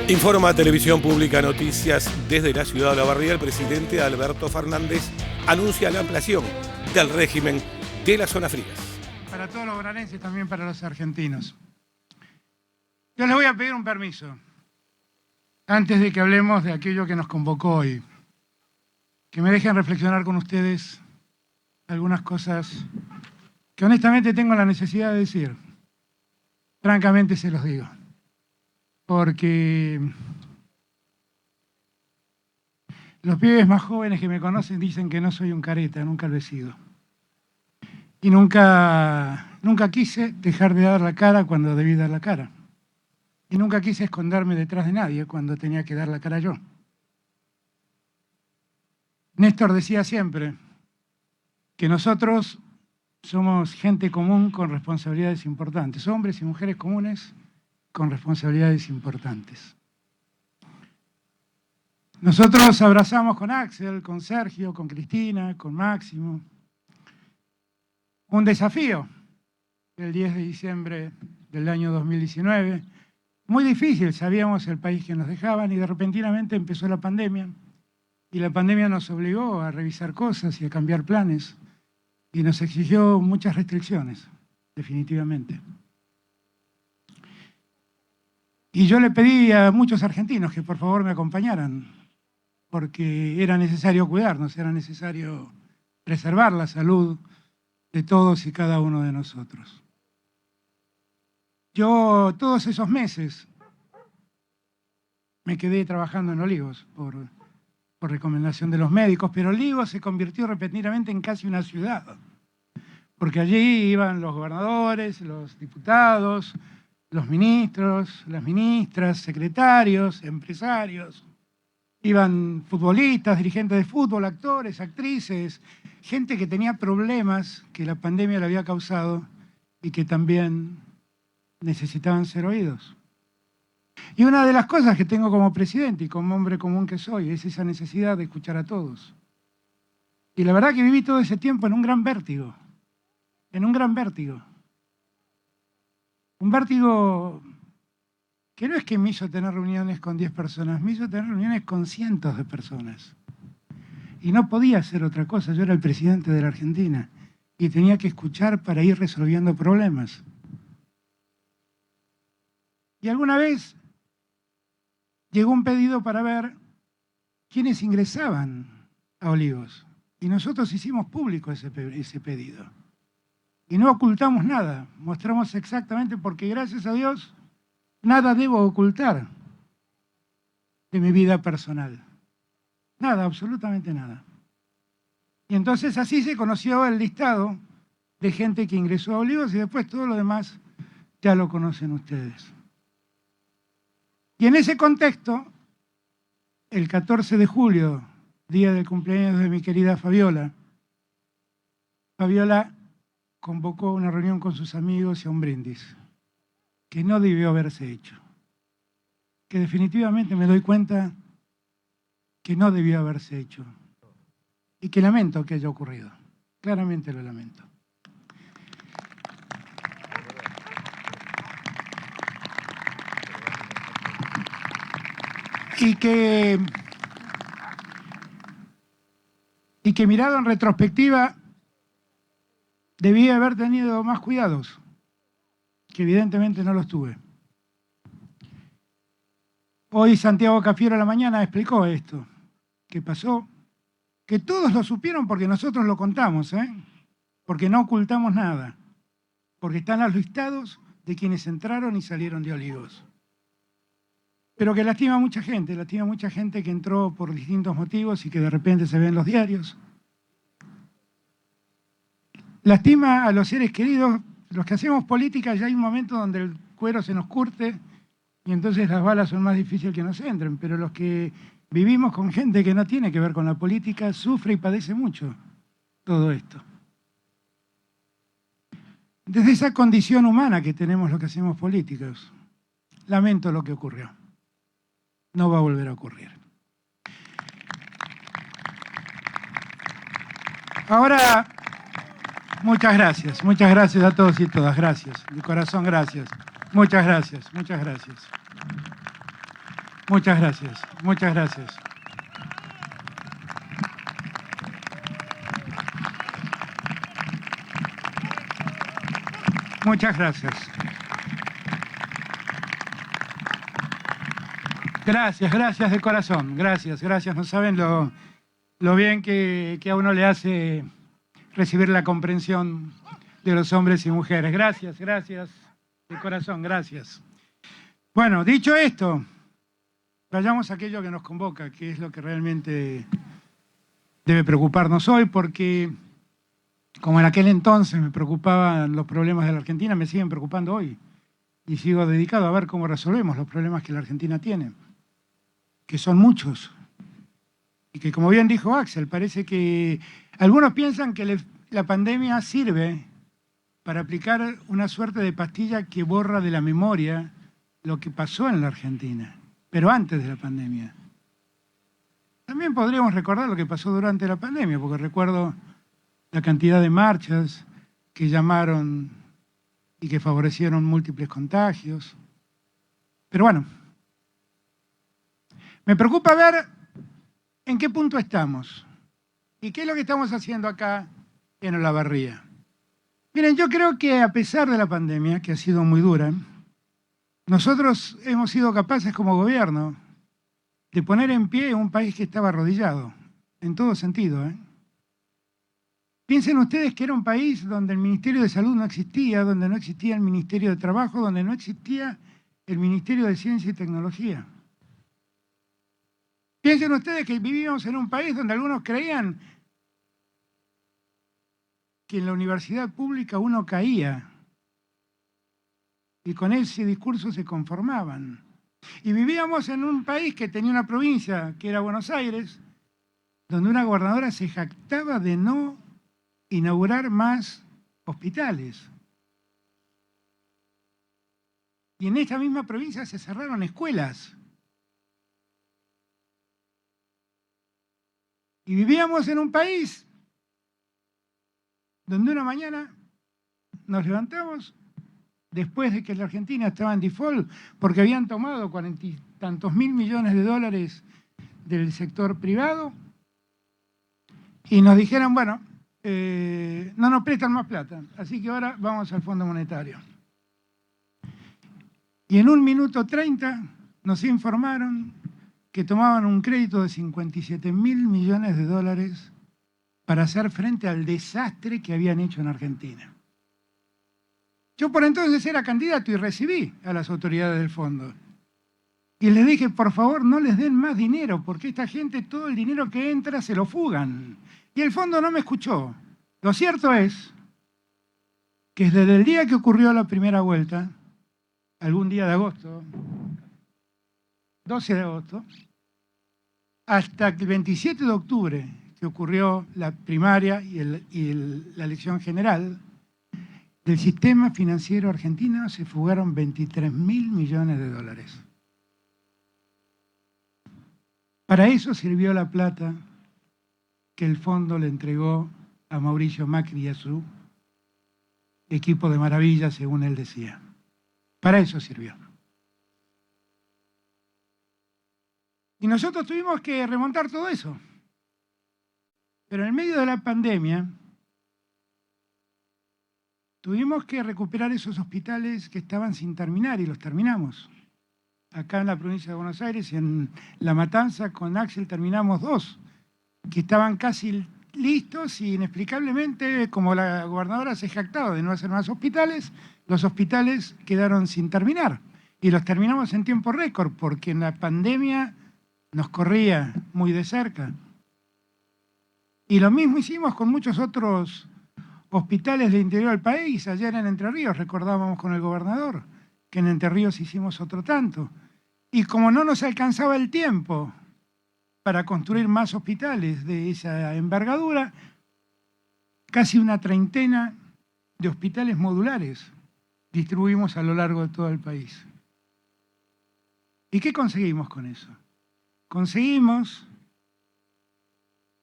Informa Televisión Pública Noticias desde la ciudad de Olavarría. El presidente Alberto Fernández anuncia la ampliación del régimen de las zonas frías. Para todos los bonaerenses, también para los argentinos. Yo les voy a pedir un permiso, antes de que hablemos de aquello que nos convocó hoy. Que me dejen reflexionar con ustedes algunas cosas que honestamente tengo la necesidad de decir. Francamente se los digo. Porque los pibes más jóvenes que me conocen dicen que no soy un careta, nunca lo he sido. Y nunca quise dejar de dar la cara cuando debí dar la cara. Y nunca quise esconderme detrás de nadie cuando tenía que dar la cara yo. Néstor decía siempre que nosotros somos gente común con responsabilidades importantes, hombres y mujeres comunes con responsabilidades importantes. Nosotros abrazamos con Axel, con Sergio, con Cristina, con Máximo, un desafío el 10 de diciembre del año 2019, muy difícil, sabíamos el país que nos dejaban y de repentinamente empezó la pandemia y la pandemia nos obligó a revisar cosas y a cambiar planes y nos exigió muchas restricciones, definitivamente. Y yo le pedí a muchos argentinos que por favor me acompañaran, porque era necesario cuidarnos, era necesario preservar la salud de todos y cada uno de nosotros. Yo todos esos meses me quedé trabajando en Olivos por recomendación de los médicos, pero Olivos se convirtió repentinamente en casi una ciudad, porque allí iban los gobernadores, los diputados, los ministros, las ministras, secretarios, empresarios, iban futbolistas, dirigentes de fútbol, actores, actrices, gente que tenía problemas que la pandemia le había causado y que también necesitaban ser oídos. Y una de las cosas que tengo como presidente y como hombre común que soy es esa necesidad de escuchar a todos. Y la verdad que viví todo ese tiempo en un gran vértigo, un vértigo que no es que me hizo tener reuniones con 10 personas, me hizo tener reuniones con cientos de personas. Y no podía hacer otra cosa, yo era el presidente de la Argentina y tenía que escuchar para ir resolviendo problemas. Y alguna vez llegó un pedido para ver quiénes ingresaban a Olivos. Y nosotros hicimos público ese pedido. Y no ocultamos nada, mostramos exactamente porque gracias a Dios nada debo ocultar de mi vida personal. Nada, absolutamente nada. Y entonces así se conoció el listado de gente que ingresó a Olivos y después todo lo demás ya lo conocen ustedes. Y en ese contexto, el 14 de julio, día del cumpleaños de mi querida Fabiola, Fabiola convocó una reunión con sus amigos y a un brindis, que no debió haberse hecho, que definitivamente me doy cuenta que no debió haberse hecho y que lamento que haya ocurrido, claramente lo lamento. Y que mirado en retrospectiva debía haber tenido más cuidados, que evidentemente no los tuve. Hoy Santiago Cafiero a la mañana explicó esto, que pasó, que todos lo supieron porque nosotros lo contamos, porque no ocultamos nada, porque están los listados de quienes entraron y salieron de Olivos. Pero que lastima a mucha gente que entró por distintos motivos y que de repente se ve en los diarios. Lastima a los seres queridos, los que hacemos política ya hay un momento donde el cuero se nos curte y entonces las balas son más difíciles que nos entren, pero los que vivimos con gente que no tiene que ver con la política sufre y padece mucho todo esto. Desde esa condición humana que tenemos los que hacemos políticos, lamento lo que ocurrió. No va a volver a ocurrir. Ahora, muchas gracias a todos y todas, gracias, de corazón gracias, muchas gracias. Muchas gracias, muchas gracias. Muchas gracias. Gracias, gracias de corazón. Gracias, gracias. No saben lo bien que a uno le hace recibir la comprensión de los hombres y mujeres. Gracias, gracias de corazón, gracias. Bueno, dicho esto, vayamos a aquello que nos convoca, que es lo que realmente debe preocuparnos hoy, porque como en aquel entonces me preocupaban los problemas de la Argentina, me siguen preocupando hoy. Y sigo dedicado a ver cómo resolvemos los problemas que la Argentina tiene, que son muchos. Y que, como bien dijo Axel, parece que algunos piensan que la pandemia sirve para aplicar una suerte de pastilla que borra de la memoria lo que pasó en la Argentina, pero antes de la pandemia. También podríamos recordar lo que pasó durante la pandemia, porque recuerdo la cantidad de marchas que llamaron y que favorecieron múltiples contagios. Pero bueno, me preocupa ver en qué punto estamos y qué es lo que estamos haciendo acá en Olavarría. Miren, yo creo que a pesar de la pandemia, que ha sido muy dura, nosotros hemos sido capaces como gobierno de poner en pie un país que estaba arrodillado, en todo sentido, ¿eh? Piensen ustedes que era un país donde el Ministerio de Salud no existía, donde no existía el Ministerio de Trabajo, donde no existía el Ministerio de Ciencia y Tecnología. Piensen ustedes que vivíamos en un país donde algunos creían que en la universidad pública uno caía y con ese discurso se conformaban. Y vivíamos en un país que tenía una provincia, que era Buenos Aires, donde una gobernadora se jactaba de no inaugurar más hospitales. Y en esta misma provincia se cerraron escuelas. Y vivíamos en un país donde una mañana nos levantamos después de que la Argentina estaba en default porque habían tomado 40 y tantos mil millones de dólares del sector privado y nos dijeron, bueno, no nos prestan más plata, así que ahora vamos al Fondo Monetario. Y en 1 minuto 30 nos informaron que tomaban un crédito de 57 mil millones de dólares para hacer frente al desastre que habían hecho en Argentina. Yo por entonces era candidato y recibí a las autoridades del fondo. Y les dije, por favor, no les den más dinero, porque esta gente todo el dinero que entra se lo fugan. Y el fondo no me escuchó. Lo cierto es que desde el día que ocurrió la primera vuelta, algún día de agosto, 12 de agosto, hasta el 27 de octubre, que ocurrió la primaria y la elección general, del sistema financiero argentino se fugaron 23 mil millones de dólares. Para eso sirvió la plata que el fondo le entregó a Mauricio Macri y a su equipo de maravilla, según él decía. Para eso sirvió. Y nosotros tuvimos que remontar todo eso. Pero en medio de la pandemia, tuvimos que recuperar esos hospitales que estaban sin terminar y los terminamos. Acá en la provincia de Buenos Aires, en La Matanza, con Axel terminamos 2, que estaban casi listos y inexplicablemente, como la gobernadora se jactaba de no hacer más hospitales, los hospitales quedaron sin terminar. Y los terminamos en tiempo récord, porque en la pandemia nos corría muy de cerca. Y lo mismo hicimos con muchos otros hospitales del interior del país. Ayer en Entre Ríos recordábamos con el gobernador que en Entre Ríos hicimos otro tanto. Y como no nos alcanzaba el tiempo para construir más hospitales de esa envergadura, casi una treintena de hospitales modulares distribuimos a lo largo de todo el país. ¿Y qué conseguimos con eso? Conseguimos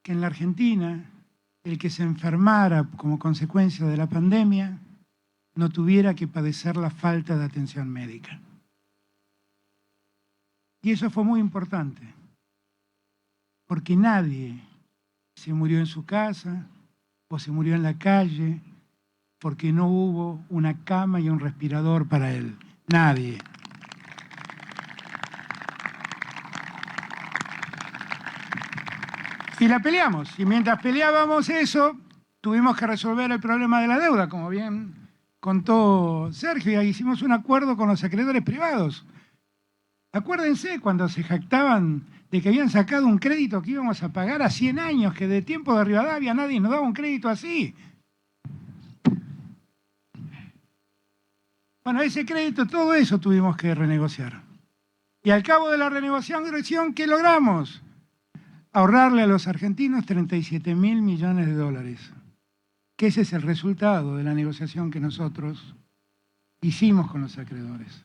que en la Argentina el que se enfermara como consecuencia de la pandemia no tuviera que padecer la falta de atención médica. Y eso fue muy importante, porque nadie se murió en su casa o se murió en la calle porque no hubo una cama y un respirador para él. Nadie. Y la peleamos. Y mientras peleábamos eso, tuvimos que resolver el problema de la deuda, como bien contó Sergio, y hicimos un acuerdo con los acreedores privados. Acuérdense cuando se jactaban de que habían sacado un crédito que íbamos a pagar a 100 años, que de tiempo de Rivadavia nadie nos daba un crédito así. Bueno, ese crédito, todo eso tuvimos que renegociar. Y al cabo de la renegociación, ¿qué logramos? Ahorrarle a los argentinos 37.000 millones de dólares. Que ese es el resultado de la negociación que nosotros hicimos con los acreedores.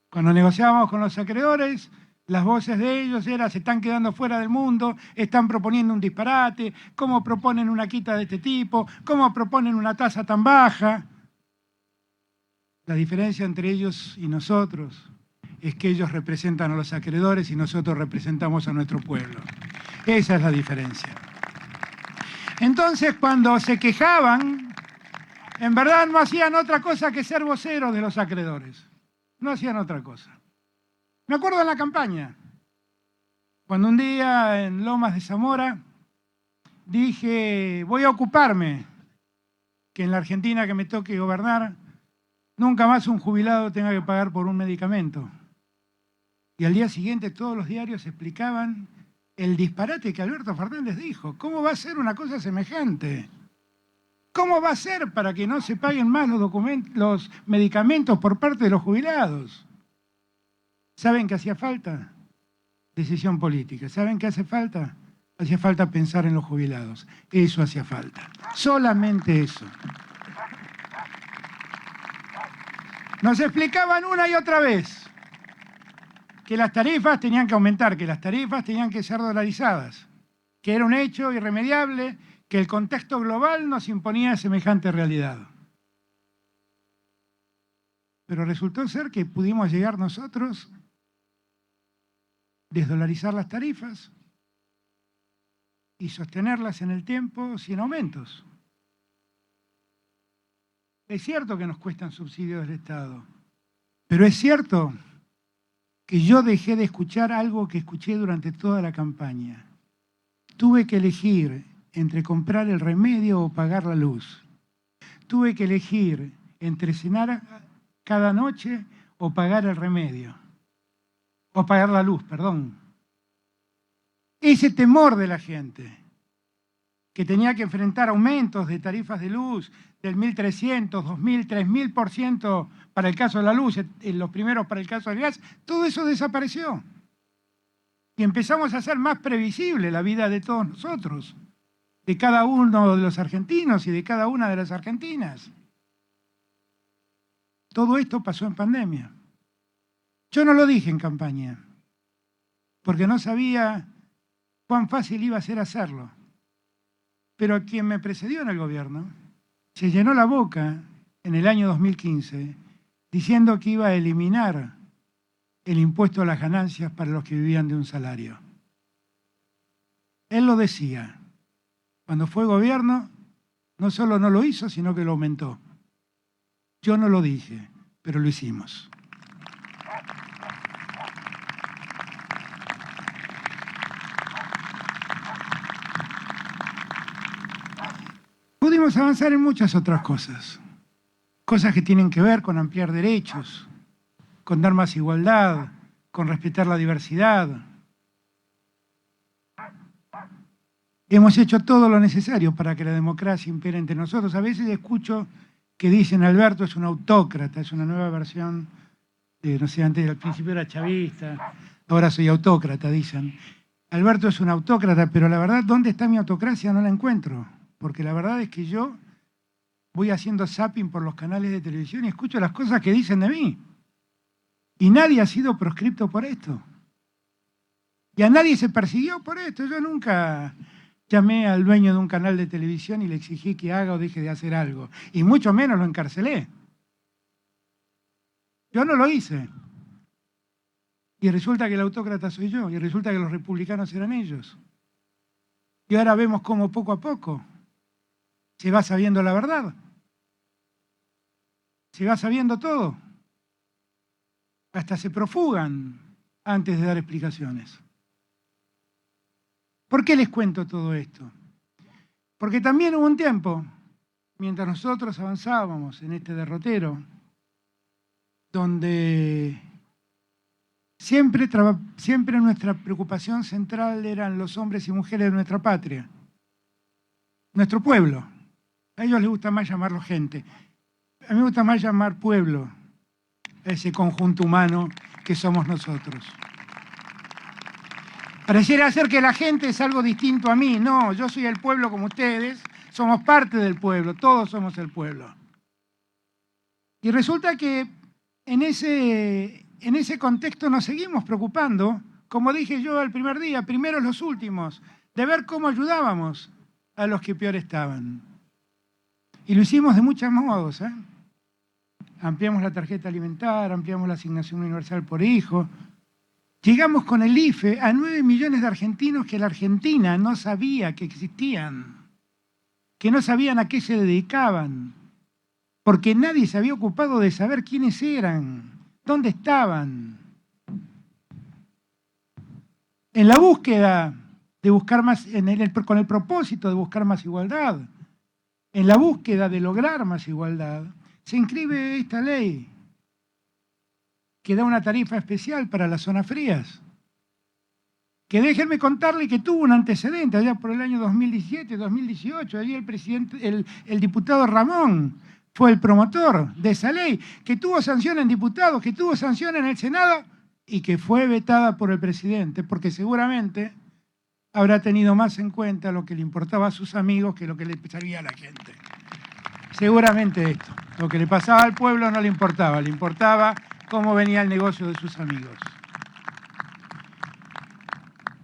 Cuando negociábamos con los acreedores, las voces de ellos eran: se están quedando fuera del mundo, están proponiendo un disparate, ¿cómo proponen una quita de este tipo? ¿Cómo proponen una tasa tan baja? La diferencia entre ellos y nosotros es que ellos representan a los acreedores y nosotros representamos a nuestro pueblo. Esa es la diferencia. Entonces, cuando se quejaban, en verdad no hacían otra cosa que ser voceros de los acreedores. No hacían otra cosa. Me acuerdo en la campaña, cuando un día en Lomas de Zamora dije: voy a ocuparme que en la Argentina que me toque gobernar, nunca más un jubilado tenga que pagar por un medicamento. Y al día siguiente todos los diarios explicaban el disparate que Alberto Fernández dijo. ¿Cómo va a ser una cosa semejante? ¿Cómo va a ser para que no se paguen más los medicamentos por parte de los jubilados? ¿Saben qué hacía falta? Decisión política. ¿Saben qué hace falta? Hacía falta pensar en los jubilados. Eso hacía falta. Solamente eso. Nos explicaban una y otra vez que las tarifas tenían que aumentar, que las tarifas tenían que ser dolarizadas, que era un hecho irremediable, que el contexto global nos imponía semejante realidad. Pero resultó ser que pudimos llegar nosotros, desdolarizar las tarifas y sostenerlas en el tiempo sin aumentos. Es cierto que nos cuestan subsidios del Estado, pero es cierto que yo dejé de escuchar algo que escuché durante toda la campaña. Tuve que elegir entre comprar el remedio o pagar la luz. Tuve que elegir entre cenar cada noche o pagar el remedio. O pagar la luz, perdón. Ese temor de la gente, que tenía que enfrentar aumentos de tarifas de luz del 1.300, 2.000, 3.000% para el caso de la luz, los primeros para el caso del gas, todo eso desapareció. Y empezamos a hacer más previsible la vida de todos nosotros, de cada uno de los argentinos y de cada una de las argentinas. Todo esto pasó en pandemia. Yo no lo dije en campaña, porque no sabía cuán fácil iba a ser hacerlo. Pero quien me precedió en el gobierno se llenó la boca en el año 2015 diciendo que iba a eliminar el impuesto a las ganancias para los que vivían de un salario. Él lo decía. Cuando fue gobierno, no solo no lo hizo, sino que lo aumentó. Yo no lo dije, pero lo hicimos. Pudimos avanzar en muchas otras cosas. Cosas que tienen que ver con ampliar derechos, con dar más igualdad, con respetar la diversidad. Hemos hecho todo lo necesario para que la democracia impere entre nosotros. A veces escucho que dicen: Alberto es un autócrata, es una nueva versión de, no sé, antes al principio era chavista, ahora soy autócrata, dicen. Alberto es un autócrata, pero la verdad, ¿dónde está mi autocracia? No la encuentro. Porque la verdad es que yo voy haciendo zapping por los canales de televisión y escucho las cosas que dicen de mí. Y nadie ha sido proscripto por esto. Y a nadie se persiguió por esto. Yo nunca llamé al dueño de un canal de televisión y le exigí que haga o deje de hacer algo. Y mucho menos lo encarcelé. Yo no lo hice. Y resulta que el autócrata soy yo, y resulta que los republicanos eran ellos. Y ahora vemos cómo poco a poco se va sabiendo la verdad. Se va sabiendo todo. Hasta se profugan antes de dar explicaciones. ¿Por qué les cuento todo esto? Porque también hubo un tiempo, mientras nosotros avanzábamos en este derrotero, donde siempre nuestra preocupación central eran los hombres y mujeres de nuestra patria, nuestro pueblo. A ellos les gusta más llamarlo gente. A mí me gusta más llamar pueblo a ese conjunto humano que somos nosotros. Pareciera ser que la gente es algo distinto a mí. No, yo soy el pueblo como ustedes, somos parte del pueblo, todos somos el pueblo. Y resulta que en ese contexto nos seguimos preocupando, como dije yo el primer día, primero los últimos, de ver cómo ayudábamos a los que peor estaban. Y lo hicimos de muchos modos, ¿eh? Ampliamos la tarjeta alimentaria, ampliamos la asignación universal por hijo. Llegamos con el IFE a 9 millones de argentinos que la Argentina no sabía que existían, que no sabían a qué se dedicaban, porque nadie se había ocupado de saber quiénes eran, dónde estaban. En la búsqueda de buscar más, con el propósito de buscar más igualdad, en la búsqueda de lograr más igualdad, se inscribe esta ley que da una tarifa especial para las zonas frías, que déjenme contarle que tuvo un antecedente allá por el año 2017, 2018, allí el diputado Ramón fue el promotor de esa ley, que tuvo sanción en diputados, que tuvo sanción en el Senado y que fue vetada por el presidente, porque seguramente habrá tenido más en cuenta lo que le importaba a sus amigos que lo que le servía a la gente. Seguramente esto, lo que le pasaba al pueblo no le importaba cómo venía el negocio de sus amigos.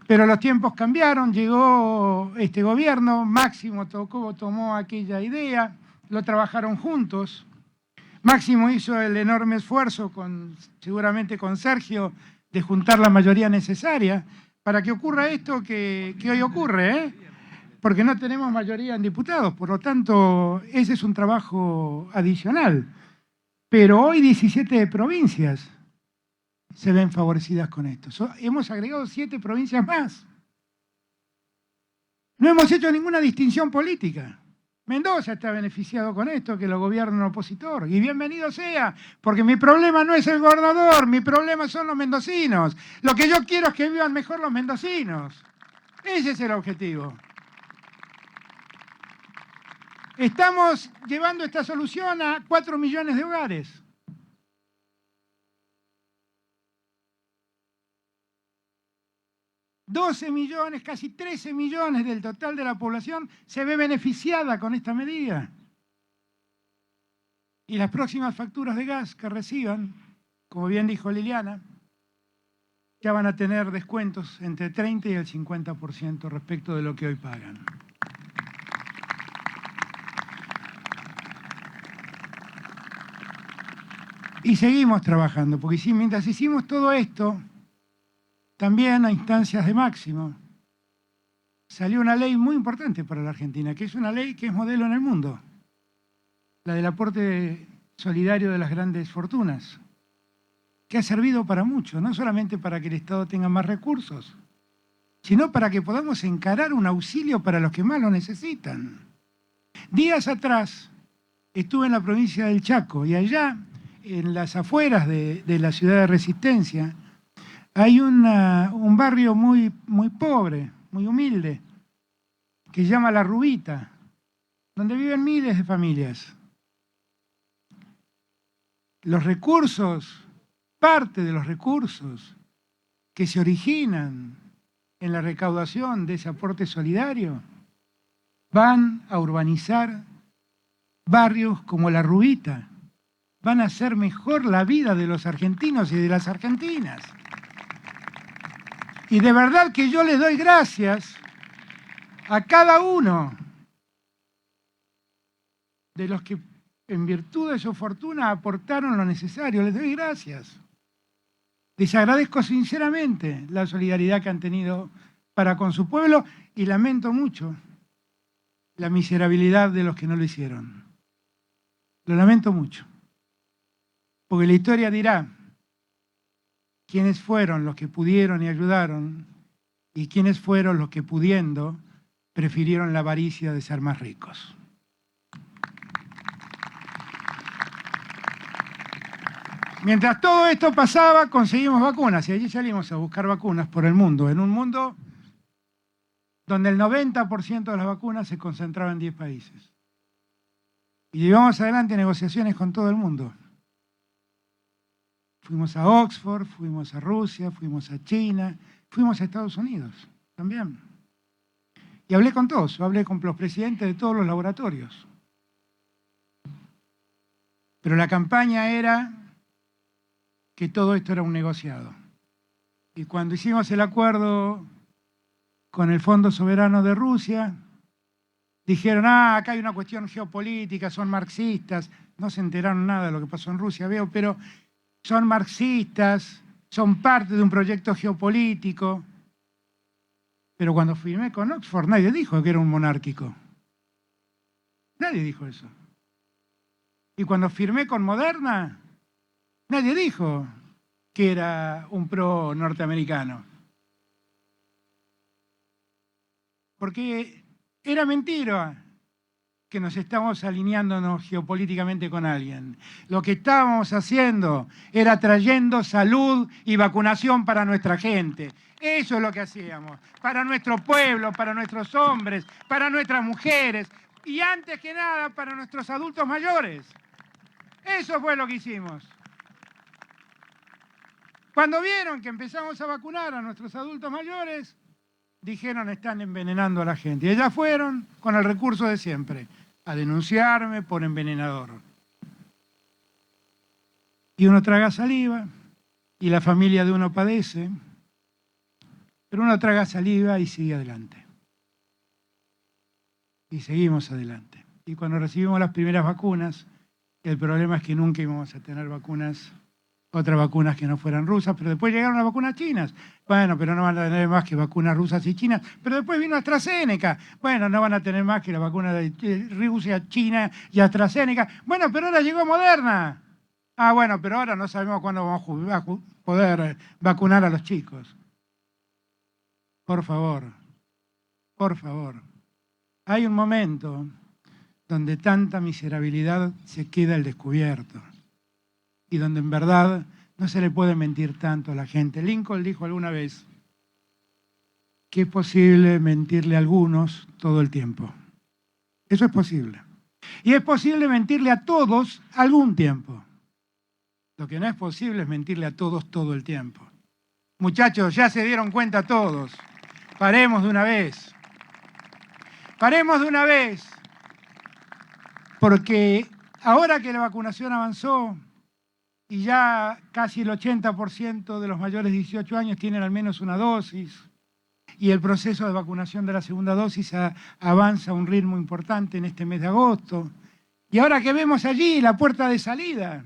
Pero los tiempos cambiaron, llegó este gobierno, Máximo tomó aquella idea, lo trabajaron juntos. Máximo hizo el enorme esfuerzo, seguramente con Sergio, de juntar la mayoría necesaria para que ocurra esto que hoy ocurre, ¿eh? Porque no tenemos mayoría en diputados, por lo tanto, ese es un trabajo adicional. Pero hoy 17 provincias se ven favorecidas con esto. Hemos agregado 7 provincias más. No hemos hecho ninguna distinción política. Mendoza está beneficiado con esto, que lo gobierna un opositor. Y bienvenido sea, porque mi problema no es el gobernador, mi problema son los mendocinos. Lo que yo quiero es que vivan mejor los mendocinos. Ese es el objetivo. Estamos llevando esta solución a 4 millones de hogares. $12 millones, casi 13 millones del total de la población se ve beneficiada con esta medida. Y las próximas facturas de gas que reciban, como bien dijo Liliana, ya van a tener descuentos entre 30 y el 50% respecto de lo que hoy pagan. Y seguimos trabajando, porque mientras hicimos todo esto, también a instancias de Máximo, salió una ley muy importante para la Argentina, que es una ley que es modelo en el mundo, la del aporte solidario de las grandes fortunas, que ha servido para mucho, no solamente para que el Estado tenga más recursos, sino para que podamos encarar un auxilio para los que más lo necesitan. Días atrás estuve en la provincia del Chaco y allá, en las afueras de la ciudad de Resistencia, hay un barrio muy pobre, muy humilde, que se llama La Rubita, donde viven miles de familias. Los recursos, parte de los recursos que se originan en la recaudación de ese aporte solidario, van a urbanizar barrios como La Rubita, van a hacer mejor la vida de los argentinos y de las argentinas. Y de verdad que yo les doy gracias a cada uno de los que en virtud de su fortuna aportaron lo necesario. Les doy gracias. Les agradezco sinceramente la solidaridad que han tenido para con su pueblo y lamento mucho la miserabilidad de los que no lo hicieron. Lo lamento mucho, porque la historia dirá quiénes fueron los que pudieron y ayudaron y quiénes fueron los que pudiendo prefirieron la avaricia de ser más ricos. Mientras todo esto pasaba, conseguimos vacunas y allí salimos a buscar vacunas por el mundo, en un mundo donde el 90% de las vacunas se concentraba en 10 países. Y llevamos adelante negociaciones con todo el mundo. Fuimos a Oxford, fuimos a Rusia, fuimos a China, fuimos a Estados Unidos también. Y hablé con todos, hablé con los presidentes de todos los laboratorios. Pero la campaña era que todo esto era un negociado. Y cuando hicimos el acuerdo con el Fondo Soberano de Rusia, dijeron, acá hay una cuestión geopolítica, son marxistas. No se enteraron nada de lo que pasó en Rusia, veo, pero son marxistas, son parte de un proyecto geopolítico. Pero cuando firmé con Oxford, nadie dijo que era un monárquico. Nadie dijo eso. Y cuando firmé con Moderna, nadie dijo que era un pro norteamericano. Porque era mentira que nos estábamos alineándonos geopolíticamente con alguien. Lo que estábamos haciendo era trayendo salud y vacunación para nuestra gente. Eso es lo que hacíamos. Para nuestro pueblo, para nuestros hombres, para nuestras mujeres y antes que nada para nuestros adultos mayores. Eso fue lo que hicimos. Cuando vieron que empezamos a vacunar a nuestros adultos mayores, dijeron, están envenenando a la gente. Y ellas fueron con el recurso de siempre, a denunciarme por envenenador. Y uno traga saliva, y la familia de uno padece, pero uno traga saliva y sigue adelante. Y seguimos adelante. Y cuando recibimos las primeras vacunas, el problema es que nunca íbamos a tener otras vacunas que no fueran rusas, pero después llegaron las vacunas chinas. Bueno, pero no van a tener más que vacunas rusas y chinas. Pero después vino AstraZeneca. Bueno, no van a tener más que la vacuna de Rusia, China y AstraZeneca. Bueno, pero ahora llegó Moderna. Bueno, pero ahora no sabemos cuándo vamos a poder vacunar a los chicos. Por favor, por favor. Hay un momento donde tanta miserabilidad se queda al descubierto y donde en verdad no se le puede mentir tanto a la gente. Lincoln dijo alguna vez que es posible mentirle a algunos todo el tiempo. Eso es posible. Y es posible mentirle a todos algún tiempo. Lo que no es posible es mentirle a todos todo el tiempo. Muchachos, ya se dieron cuenta todos. Paremos de una vez. Paremos de una vez. Porque ahora que la vacunación avanzó y ya casi el 80% de los mayores de 18 años tienen al menos una dosis y el proceso de vacunación de la segunda dosis avanza a un ritmo importante en este mes de agosto. Y ahora que vemos allí la puerta de salida,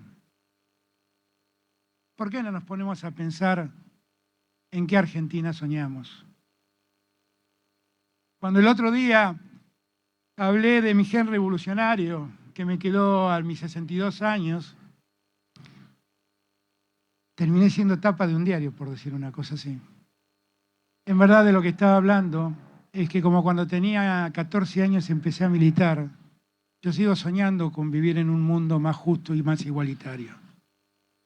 ¿por qué no nos ponemos a pensar en qué Argentina soñamos? Cuando el otro día hablé de mi gen revolucionario, que me quedó a mis 62 años, terminé siendo tapa de un diario, por decir una cosa así. En verdad, de lo que estaba hablando es que como cuando tenía 14 años empecé a militar, yo sigo soñando con vivir en un mundo más justo y más igualitario,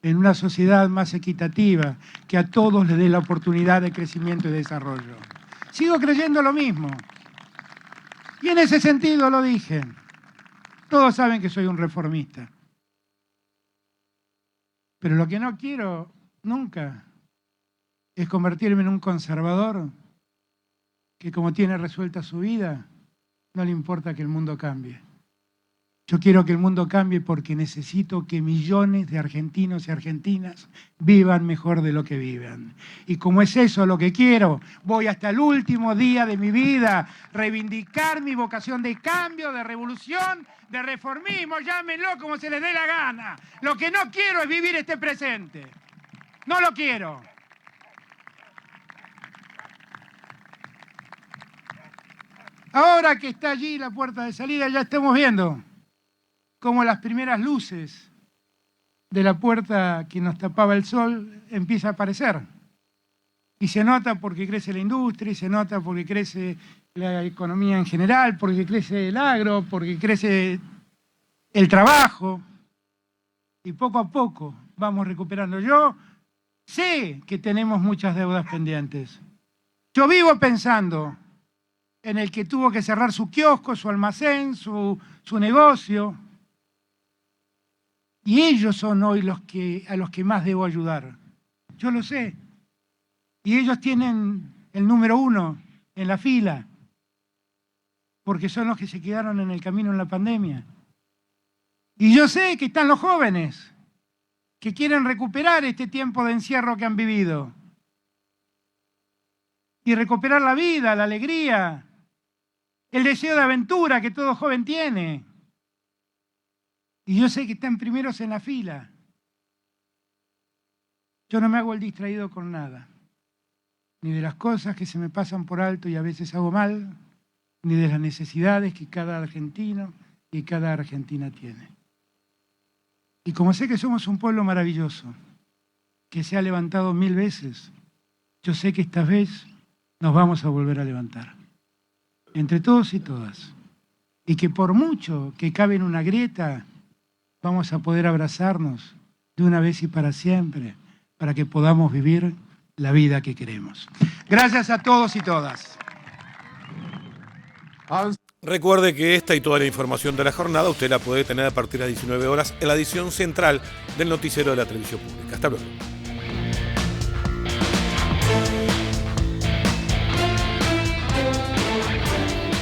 en una sociedad más equitativa, que a todos les dé la oportunidad de crecimiento y desarrollo. Sigo creyendo lo mismo. Y en ese sentido lo dije. Todos saben que soy un reformista. Pero lo que no quiero nunca es convertirme en un conservador que, como tiene resuelta su vida, no le importa que el mundo cambie. Yo quiero que el mundo cambie porque necesito que millones de argentinos y argentinas vivan mejor de lo que viven. Y como es eso lo que quiero, voy hasta el último día de mi vida reivindicar mi vocación de cambio, de revolución, de reformismo, llámenlo como se les dé la gana. Lo que no quiero es vivir este presente. No lo quiero. Ahora que está allí la puerta de salida, ya estamos viendo cómo las primeras luces de la puerta que nos tapaba el sol empieza a aparecer. Y se nota porque crece la industria, y se nota porque crece la economía en general, porque crece el agro, porque crece el trabajo. Y poco a poco vamos recuperando. Yo sé que tenemos muchas deudas pendientes. Yo vivo pensando en el que tuvo que cerrar su kiosco, su almacén, su negocio. Y ellos son hoy a los que más debo ayudar. Yo lo sé. Y ellos tienen el número 1 en la fila, porque son los que se quedaron en el camino en la pandemia. Y yo sé que están los jóvenes, que quieren recuperar este tiempo de encierro que han vivido. Y recuperar la vida, la alegría, el deseo de aventura que todo joven tiene. Y yo sé que están primeros en la fila. Yo no me hago el distraído con nada. Ni de las cosas que se me pasan por alto y a veces hago mal, ni de las necesidades que cada argentino y cada argentina tiene. Y como sé que somos un pueblo maravilloso, que se ha levantado 1000 veces, yo sé que esta vez nos vamos a volver a levantar. Entre todos y todas. Y que por mucho que cabe en una grieta, vamos a poder abrazarnos de una vez y para siempre, para que podamos vivir la vida que queremos. Gracias a todos y todas. Recuerde que esta y toda la información de la jornada usted la puede tener a partir de las 19 horas en la edición central del noticiero de la televisión pública. Hasta luego.